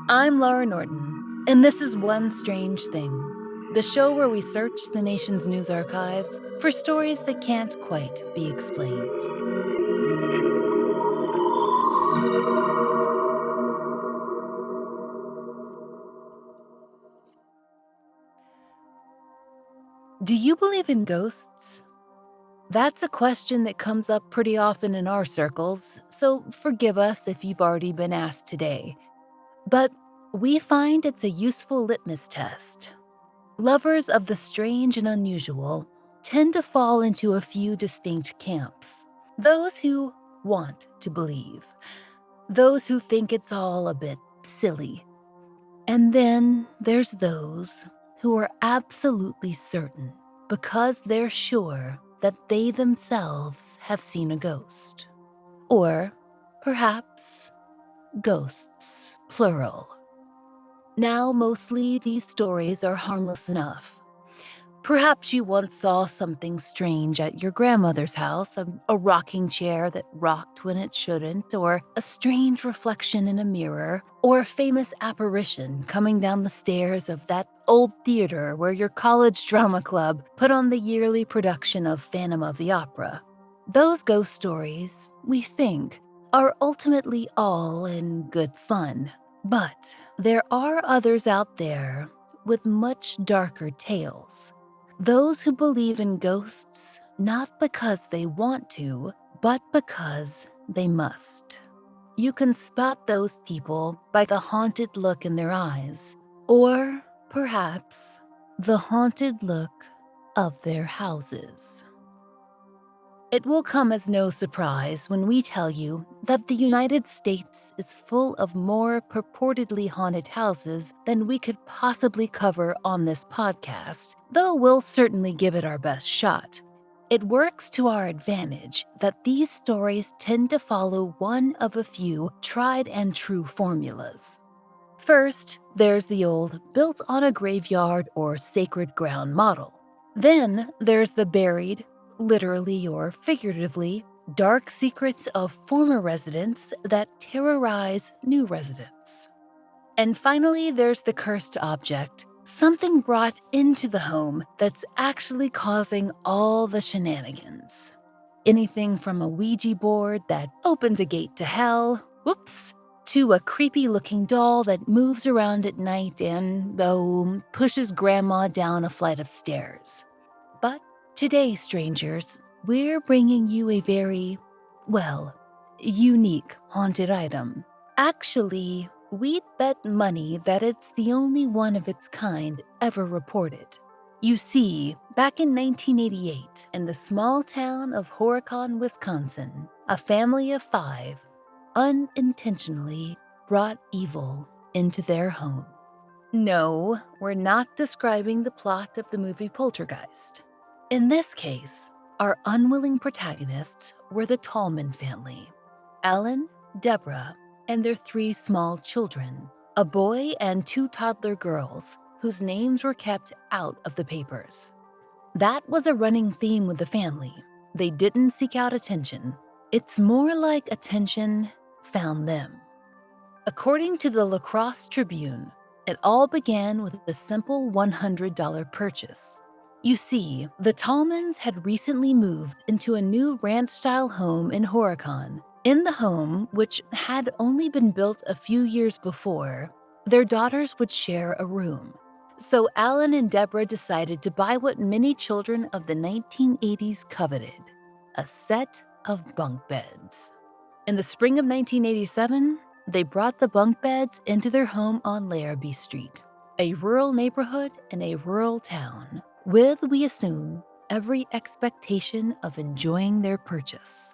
I'm Laurah Norton, and this is One Strange Thing, the show where we search the nation's news archives for stories that can't quite be explained. Do you believe in ghosts? That's a question that comes up pretty often in our circles, so forgive us if you've already been asked today. But we find it's a useful litmus test. Lovers of the strange and unusual tend to fall into a few distinct camps. Those who want to believe, those who think it's all a bit silly. And then there's those who are absolutely certain because they're sure that they themselves have seen a ghost. Or perhaps ghosts, plural. Now, mostly these stories are harmless enough. Perhaps you once saw something strange at your grandmother's house, a rocking chair that rocked when it shouldn't, or a strange reflection in a mirror, or a famous apparition coming down the stairs of that old theater where your college drama club put on the yearly production of Phantom of the Opera. Those ghost stories, we think, are ultimately all in good fun. But there are others out there with much darker tales. Those who believe in ghosts not because they want to, but because they must. You can spot those people by the haunted look in their eyes, or perhaps the haunted look of their houses. It will come as no surprise when we tell you that the United States is full of more purportedly haunted houses than we could possibly cover on this podcast, though we'll certainly give it our best shot. It works to our advantage that these stories tend to follow one of a few tried and true formulas. First, there's the old built on a graveyard or sacred ground model. Then there's the buried, literally or figuratively, dark secrets of former residents that terrorize new residents. And finally, there's the cursed object, something brought into the home that's actually causing all the shenanigans. Anything from a Ouija board that opens a gate to hell, whoops, to a creepy-looking doll that moves around at night and, pushes grandma down a flight of stairs. But today, strangers, we're bringing you a very, unique haunted item. Actually, we'd bet money that it's the only one of its kind ever reported. You see, back in 1988, in the small town of Horicon, Wisconsin, a family of 5 unintentionally brought evil into their home. No, we're not describing the plot of the movie Poltergeist. In this case, our unwilling protagonists were the Tallmann family, Alan, Deborah, and their 3 small children, a boy and 2 toddler girls whose names were kept out of the papers. That was a running theme with the family. They didn't seek out attention. It's more like attention found them. According to the La Crosse Tribune, it all began with a simple $100 purchase. You see, the Tallmans had recently moved into a new ranch-style home in Horicon. In the home, which had only been built a few years before, their daughters would share a room. So Alan and Deborah decided to buy what many children of the 1980s coveted, a set of bunk beds. In the spring of 1987, they brought the bunk beds into their home on Larrabee Street, a rural neighborhood in a rural town, with, we assume, every expectation of enjoying their purchase.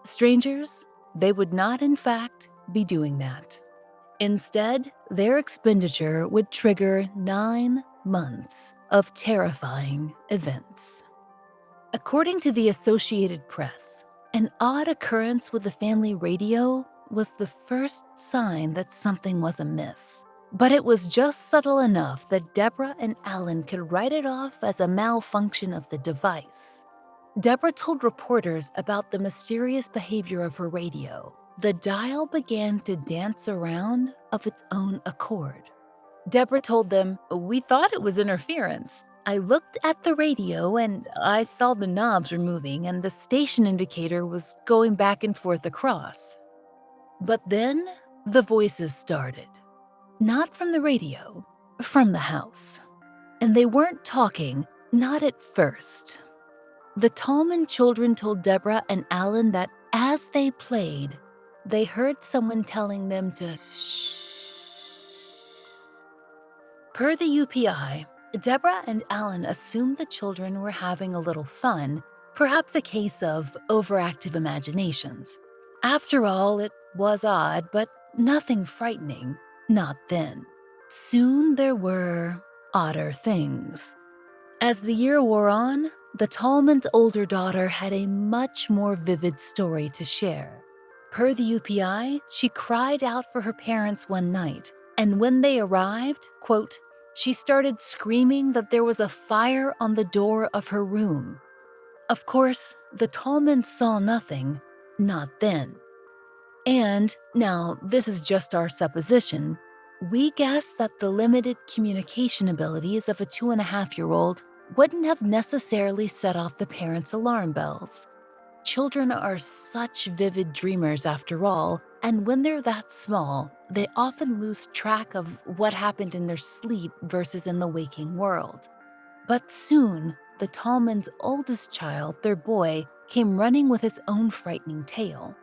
Strangers, they would not, in fact, be doing that. Instead, their expenditure would trigger 9 months of terrifying events. According to the Associated Press, an odd occurrence with the family radio was the first sign that something was amiss. But it was just subtle enough that Deborah and Alan could write it off as a malfunction of the device. Deborah told reporters about the mysterious behavior of her radio. the dial began to dance around of its own accord. Deborah told them, "We thought it was interference. I looked at the radio and I saw the knobs were moving and the station indicator was going back and forth across." But then the voices started. Not from the radio, from the house. And they weren't talking, not at first. The Tallman children told Deborah and Alan that as they played, they heard someone telling them to shh. Per the UPI, Deborah and Alan assumed the children were having a little fun, perhaps a case of overactive imaginations. After all, it was odd, but nothing frightening, not then. Soon there were odder things. As the year wore on, the Tallman's older daughter had a much more vivid story to share. Per the UPI, she cried out for her parents one night, and when they arrived, quote, she started screaming that there was a fire on the door of her room. Of course, the Tallmans saw nothing, not then. And, now this is just our supposition, we guess that the limited communication abilities of a 2.5-year-old wouldn't have necessarily set off the parents' alarm bells. Children are such vivid dreamers after all, and when they're that small, they often lose track of what happened in their sleep versus in the waking world. But soon, the Tallman's oldest child, their boy, came running with his own frightening tale.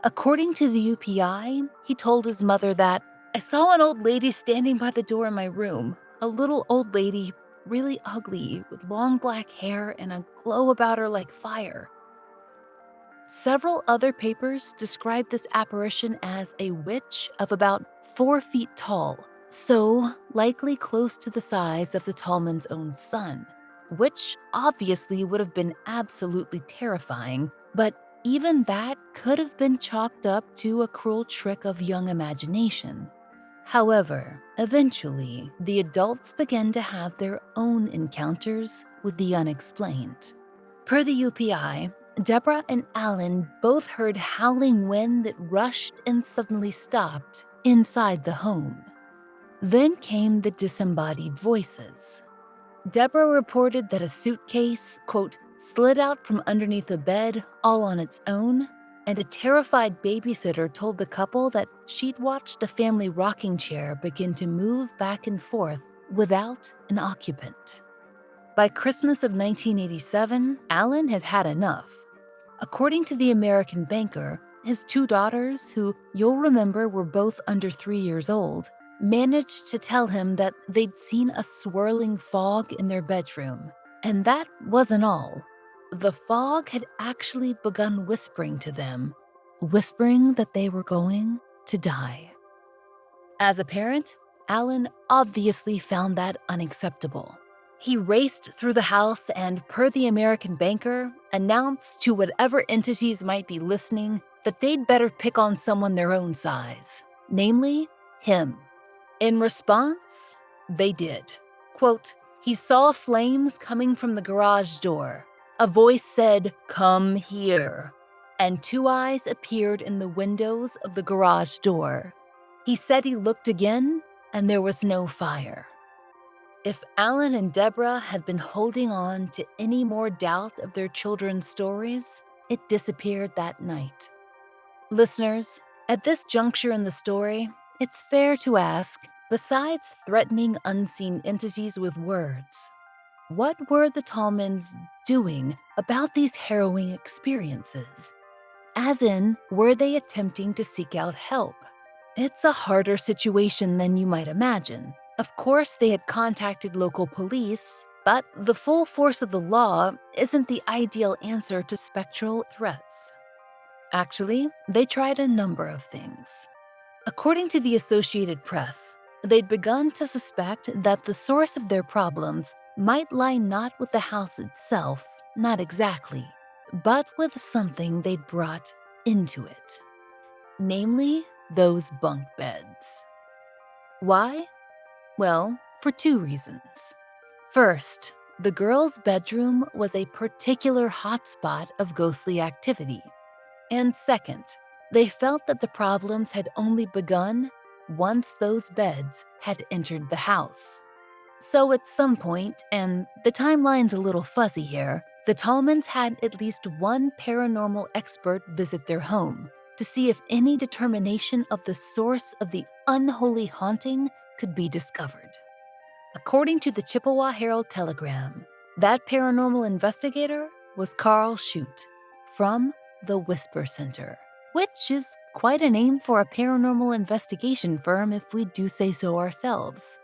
According to the UPI, he told his mother that, "I saw an old lady standing by the door in my room, a little old lady, really ugly, with long black hair and a glow about her like fire." Several other papers describe this apparition as a witch of about 4 feet tall, so likely close to the size of the Tallman's own son, which obviously would have been absolutely terrifying, but even that could have been chalked up to a cruel trick of young imagination. However, eventually, the adults began to have their own encounters with the unexplained. Per the UPI, Deborah and Alan both heard howling wind that rushed and suddenly stopped inside the home. Then came the disembodied voices. Deborah reported that a suitcase, quote, slid out from underneath a bed all on its own, and a terrified babysitter told the couple that she'd watched a family rocking chair begin to move back and forth without an occupant. By Christmas of 1987, Alan had had enough. According to the American banker, his 2 daughters, who you'll remember were both under 3 years old, managed to tell him that they'd seen a swirling fog in their bedroom. And that wasn't all. The fog had actually begun whispering to them, whispering that they were going to die. As a parent, Alan obviously found that unacceptable. He raced through the house and, per the American banker, announced to whatever entities might be listening that they'd better pick on someone their own size, namely, him. In response, they did. Quote, he saw flames coming from the garage door. A voice said, "Come here," and 2 eyes appeared in the windows of the garage door. He said he looked again, and there was no fire. If Alan and Deborah had been holding on to any more doubt of their children's stories, it disappeared that night. Listeners, at this juncture in the story, it's fair to ask, besides threatening unseen entities with words, what were the Tallmans doing about these harrowing experiences? As in, were they attempting to seek out help? It's a harder situation than you might imagine. Of course, they had contacted local police, but the full force of the law isn't the ideal answer to spectral threats. Actually, they tried a number of things. According to the Associated Press, they'd begun to suspect that the source of their problems might lie not with the house itself, not exactly, but with something they'd brought into it. Namely, those bunk beds. Why? Well, for 2 reasons. First, the girls' bedroom was a particular hotspot of ghostly activity. And second, They felt that the problems had only begun once those beds had entered the house. So at some point, and the timeline's a little fuzzy here, the Tallmans had at least one paranormal expert visit their home to see if any determination of the source of the unholy haunting could be discovered. According to the Chippewa Herald-Telegram, that paranormal investigator was Carl Shute from the Whisper Center, which is quite a name for a paranormal investigation firm if we do say so ourselves.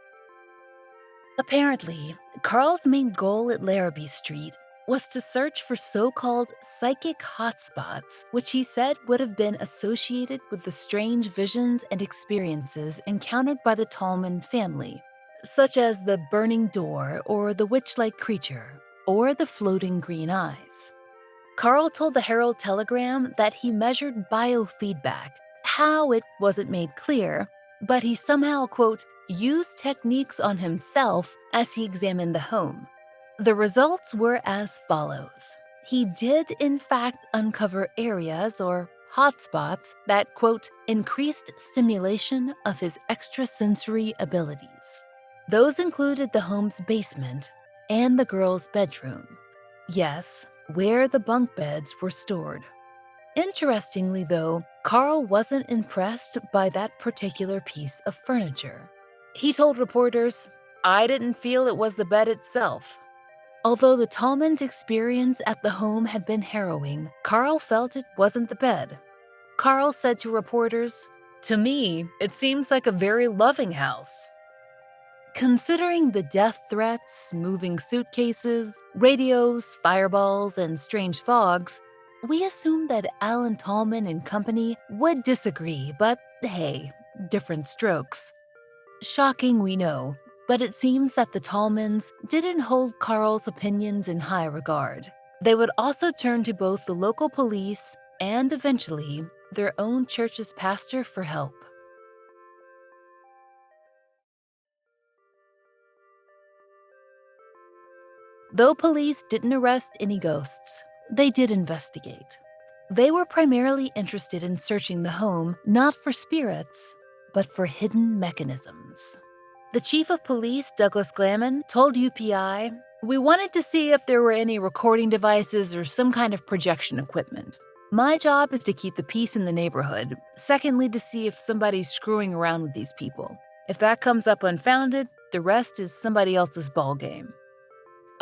Apparently, Carl's main goal at Larrabee Street was to search for so-called psychic hotspots, which he said would have been associated with the strange visions and experiences encountered by the Tallman family, such as the burning door or the witch-like creature or the floating green eyes. Carl told the Herald-Telegram that he measured biofeedback. How, it wasn't made clear, but he somehow, quote, used techniques on himself as he examined the home. The results were as follows. He did, in fact, uncover areas or hotspots that, quote, increased stimulation of his extrasensory abilities. Those included the home's basement and the girl's bedroom. Yes, where the bunk beds were stored. Interestingly, though, Carl wasn't impressed by that particular piece of furniture. He told reporters, "I didn't feel it was the bed itself." Although the Tallmans' experience at the home had been harrowing, Carl felt it wasn't the bed. Carl said to reporters, "To me, it seems like a very loving house." Considering the death threats, moving suitcases, radios, fireballs, and strange fogs, we assumed that Alan Tallman and company would disagree, but hey, different strokes. Shocking, we know, but it seems that the Tallmans didn't hold Carl's opinions in high regard. They would also turn to both the local police and, eventually, their own church's pastor for help. Though police didn't arrest any ghosts, they did investigate. They were primarily interested in searching the home not for spirits, but for hidden mechanisms. The chief of police, Douglas Glaman, told UPI, "We wanted to see if there were any recording devices or some kind of projection equipment. My job is to keep the peace in the neighborhood. Secondly, to see if somebody's screwing around with these people. If that comes up unfounded, the rest is somebody else's ballgame."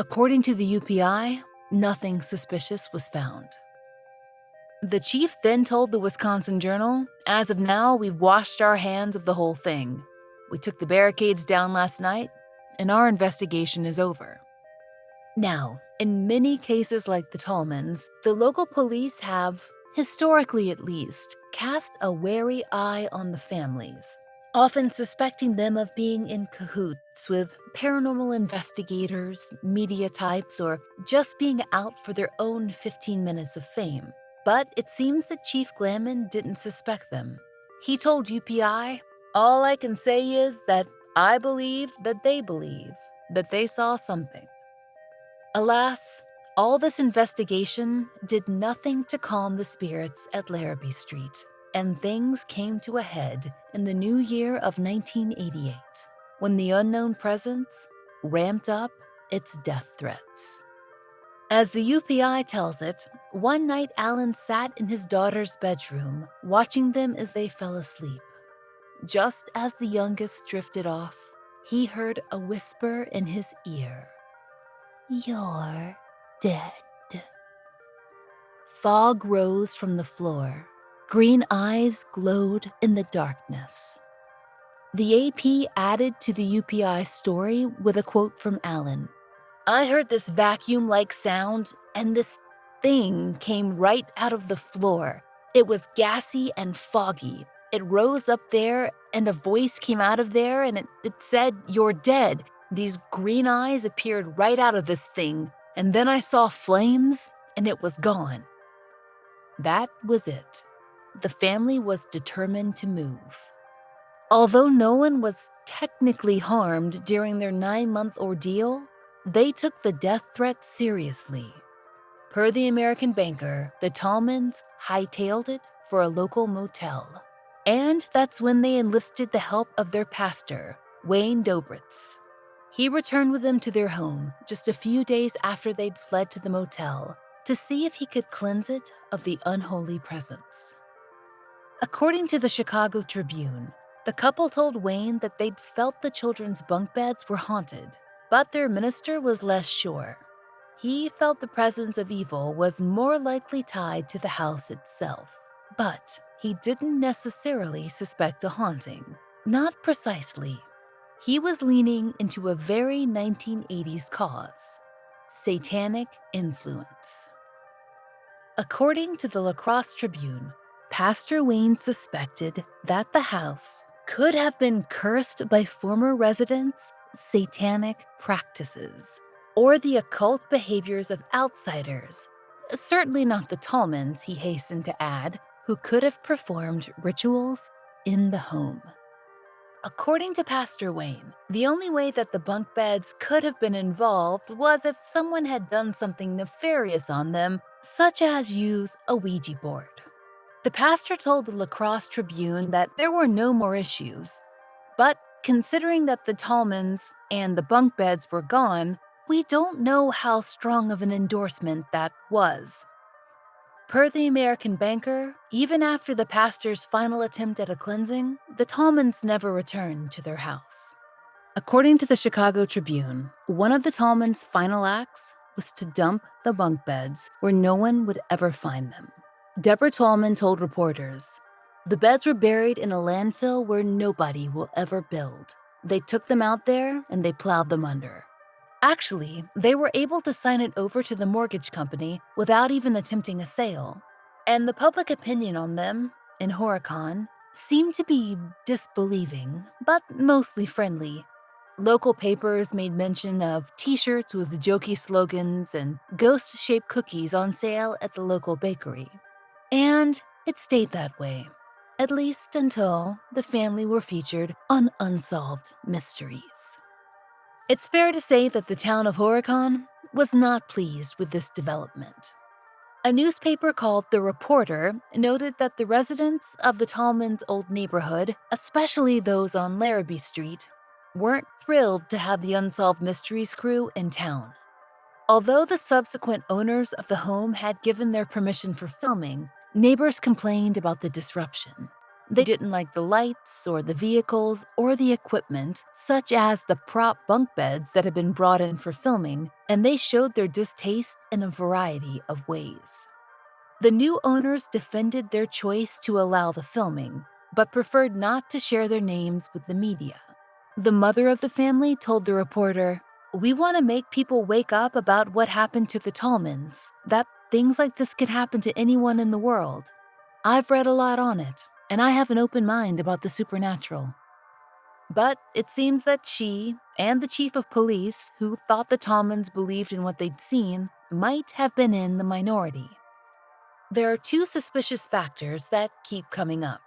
According to the UPI, nothing suspicious was found. The chief then told the Wisconsin Journal, "As of now, we've washed our hands of the whole thing. We took the barricades down last night, and our investigation is over." Now, in many cases like the Tallmans, the local police have, historically at least, cast a wary eye on the families, often suspecting them of being in cahoots with paranormal investigators, media types, or just being out for their own 15 minutes of fame. But it seems that Chief Glaman didn't suspect them. He told UPI, "All I can say is that I believe that they saw something." Alas, all this investigation did nothing to calm the spirits at Larrabee Street, and things came to a head in the new year of 1988, when the unknown presence ramped up its death threats. As the UPI tells it, one night Alan sat in his daughter's bedroom, watching them as they fell asleep. Just as the youngest drifted off, he heard a whisper in his ear. "You're dead." Fog rose from the floor. Green eyes glowed in the darkness. The AP added to the UPI story with a quote from Alan. "I heard this vacuum-like sound, and this thing came right out of the floor. It was gassy and foggy. It rose up there, and a voice came out of there, and it said, 'You're dead.' These green eyes appeared right out of this thing, and then I saw flames, and it was gone." That was it. The family was determined to move. Although no one was technically harmed during their 9-month ordeal, they took the death threat seriously. Per the American Banker, the Tallmans hightailed it for a local motel. And that's when they enlisted the help of their pastor, Wayne Dobritz. He returned with them to their home just a few days after they'd fled to the motel to see if he could cleanse it of the unholy presence. According to the Chicago Tribune, the couple told Wayne that they'd felt the children's bunk beds were haunted, but their minister was less sure. He felt the presence of evil was more likely tied to the house itself, but he didn't necessarily suspect a haunting. Not precisely. He was leaning into a very 1980s cause: satanic influence. According to the La Crosse Tribune, Pastor Wayne suspected that the house could have been cursed by former residents' satanic practices or the occult behaviors of outsiders, certainly not the Tallmans, he hastened to add, who could have performed rituals in the home. According to Pastor Wayne, the only way that the bunk beds could have been involved was if someone had done something nefarious on them, such as use a Ouija board. The pastor told the La Crosse Tribune that there were no more issues, but considering that the Tallmans and the bunk beds were gone, we don't know how strong of an endorsement that was. Per the American Banker, even after the pastor's final attempt at a cleansing, the Tallmans never returned to their house. According to the Chicago Tribune, one of the Tallmans' final acts was to dump the bunk beds where no one would ever find them. Deborah Tallmann told reporters, "The beds were buried in a landfill where nobody will ever build. They took them out there and they plowed them under." Actually, they were able to sign it over to the mortgage company without even attempting a sale. And the public opinion on them, in Horicon, seemed to be disbelieving, but mostly friendly. Local papers made mention of t-shirts with jokey slogans and ghost-shaped cookies on sale at the local bakery. And it stayed that way, at least until the family were featured on Unsolved Mysteries. It's fair to say that the town of Horicon was not pleased with this development. A newspaper called The Reporter noted that the residents of the Tallmans' old neighborhood, especially those on Larrabee Street, weren't thrilled to have the Unsolved Mysteries crew in town. Although the subsequent owners of the home had given their permission for filming, neighbors complained about the disruption. They didn't like the lights or the vehicles or the equipment, such as the prop bunk beds that had been brought in for filming, and they showed their distaste in a variety of ways. The new owners defended their choice to allow the filming, but preferred not to share their names with the media. The mother of the family told the reporter, "We want to make people wake up about what happened to the Tallmans, that things like this could happen to anyone in the world. I've read a lot on it, and I have an open mind about the supernatural." But it seems that she and the chief of police, who thought the Tallmans believed in what they'd seen, might have been in the minority. There are two suspicious factors that keep coming up.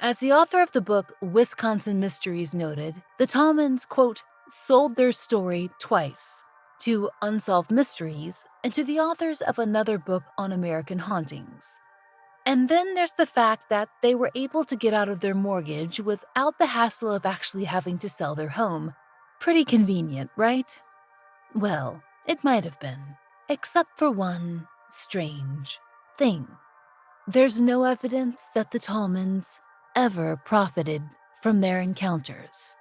As the author of the book Wisconsin Mysteries noted, the Tallmans, quote, sold their story twice, to Unsolved Mysteries and to the authors of another book on American hauntings. And then there's the fact that they were able to get out of their mortgage without the hassle of actually having to sell their home. Pretty convenient, right? Well, it might have been, except for one strange thing. There's no evidence that the Tallmans ever profited from their encounters.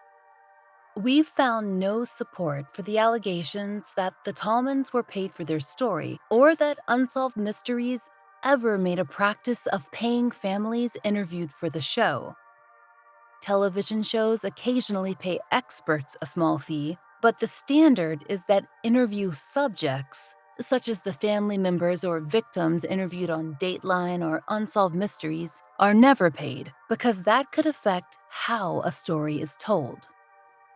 We've found no support for the allegations that the Tallmans were paid for their story or that Unsolved Mysteries ever made a practice of paying families interviewed for the show. Television shows occasionally pay experts a small fee, but the standard is that interview subjects, such as the family members or victims interviewed on Dateline or Unsolved Mysteries, are never paid because that could affect how a story is told.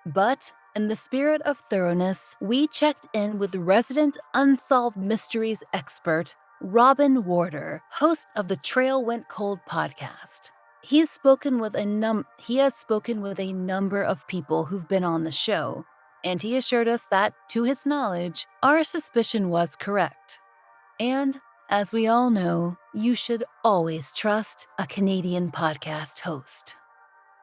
But in the spirit of thoroughness, we checked in with resident Unsolved Mysteries expert Robin Worter, host of the Trail Went Cold podcast. He has spoken with a number of people who've been on the show, and he assured us that, to his knowledge, our suspicion was correct. And As we all know, you should always trust a Canadian podcast host.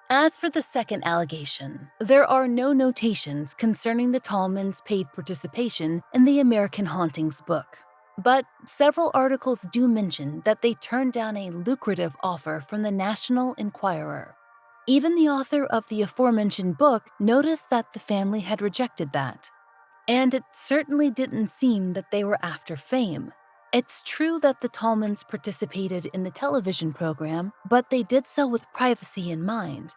As for the second allegation, there are no notations concerning the Tallmans' paid participation in the American Hauntings book. But several articles do mention that they turned down a lucrative offer from the National Enquirer. Even the author of the aforementioned book noticed that the family had rejected that. And it certainly didn't seem that they were after fame. It's true that the Tallmans participated in the television program, but they did so with privacy in mind.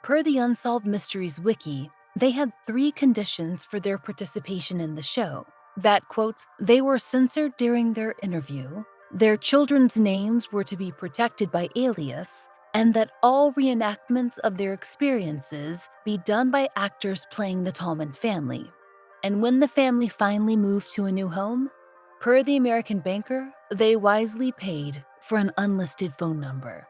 Per the Unsolved Mysteries wiki, they had 3 conditions for their participation in the show. That, quote, they were censored during their interview, their children's names were to be protected by alias, and that all reenactments of their experiences be done by actors playing the Tallman family. And when the family finally moved to a new home, per the American banker, they wisely paid for an unlisted phone number.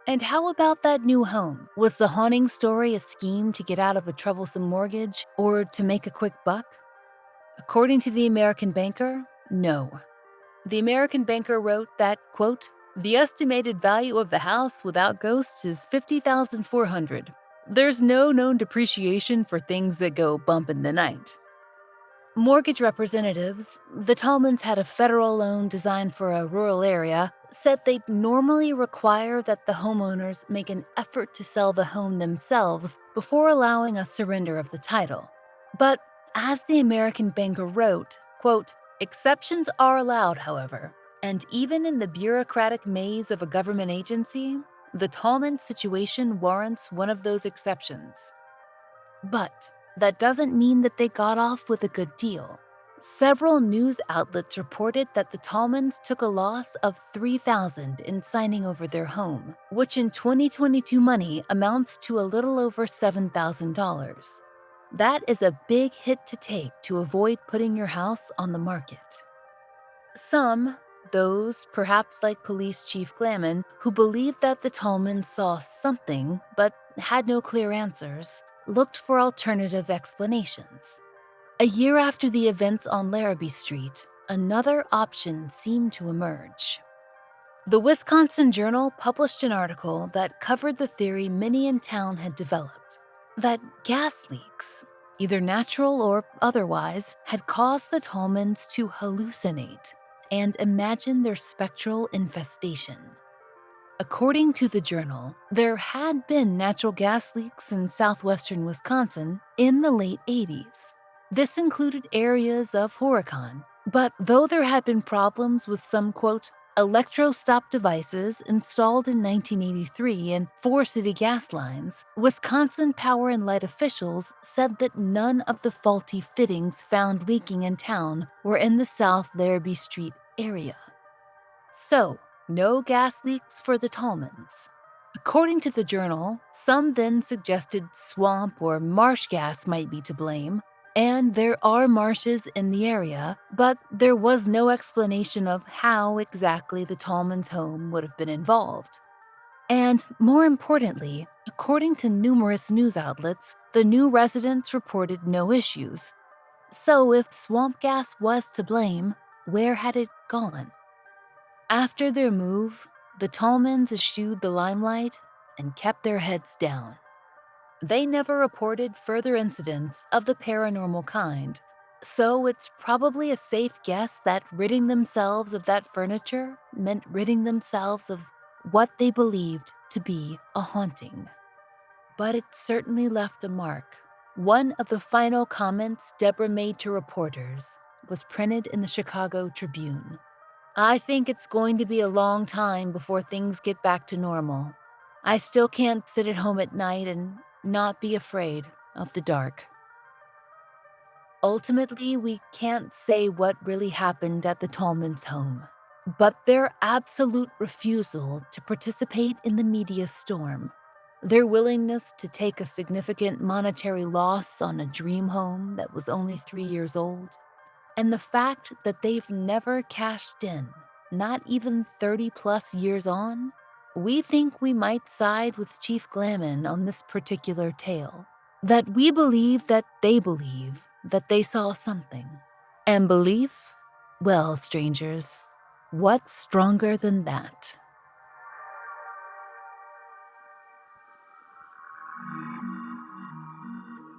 And how about that new home? Was the haunting story a scheme to get out of a troublesome mortgage or to make a quick buck? According to the American banker, no. The American banker wrote that, quote, the estimated value of the house without ghosts is $50,400. There's no known depreciation for things that go bump in the night. Mortgage representatives, the Tallmans had a federal loan designed for a rural area, said they'd normally require that the homeowners make an effort to sell the home themselves before allowing a surrender of the title. But as the American banker wrote, quote, exceptions are allowed, however, and even in the bureaucratic maze of a government agency, the Tallman situation warrants one of those exceptions. But that doesn't mean that they got off with a good deal. Several news outlets reported that the Tallmans took a loss of $3,000 in signing over their home, which in 2022 money amounts to a little over $7,000. That is a big hit to take to avoid putting your house on the market. Some, those perhaps like Police Chief Tallman, who believed that the Tallmans saw something but had no clear answers, looked for alternative explanations. A year after the events on Larrabee Street, another option seemed to emerge. The Wisconsin Journal published an article that covered the theory many in town had developed, that gas leaks, either natural or otherwise, had caused the Tallmans to hallucinate and imagine their spectral infestation. According to the journal, there had been natural gas leaks in southwestern Wisconsin in the late 80s. This included areas of Horicon, but though there had been problems with some, quote, electro-stop devices installed in 1983 in 4 city gas lines, Wisconsin Power and Light officials said that none of the faulty fittings found leaking in town were in the South Larrabee Street area. So, no gas leaks for the Tallmans. According to the journal, some then suggested swamp or marsh gas might be to blame, and there are marshes in the area, but there was no explanation of how exactly the Tallmans' home would have been involved. And more importantly, according to numerous news outlets, the new residents reported no issues. So if swamp gas was to blame, where had it gone? After their move, the Tallmans eschewed the limelight and kept their heads down. They never reported further incidents of the paranormal kind, so it's probably a safe guess that ridding themselves of that furniture meant ridding themselves of what they believed to be a haunting. But it certainly left a mark. One of the final comments Deborah made to reporters was printed in the Chicago Tribune. I think it's going to be a long time before things get back to normal. I still can't sit at home at night and not be afraid of the dark. Ultimately, we can't say what really happened at the Tallmans' home, but their absolute refusal to participate in the media storm, their willingness to take a significant monetary loss on a dream home that was only 3 years old, and the fact that they've never cashed in, not even 30 plus years on, we think we might side with Chief Tallman on this particular tale. That we believe that they saw something. And belief? Well, strangers, What's stronger than that?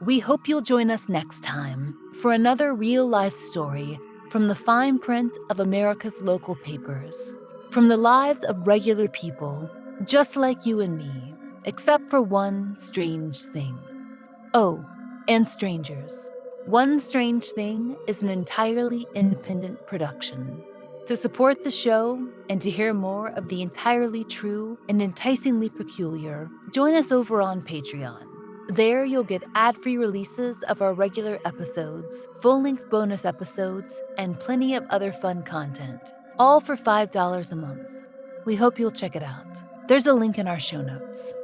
We hope you'll join us next time for another real-life story from the fine print of America's local papers, from the lives of regular people, just like you and me, except for one strange thing. Oh, and strangers. One Strange Thing is an entirely independent production. To support the show and to hear more of the entirely true and enticingly peculiar, join us over on Patreon. There you'll get ad-free releases of our regular episodes, full-length bonus episodes, and plenty of other fun content, all for $5 a month. We hope you'll check it out. There's a link in our show notes.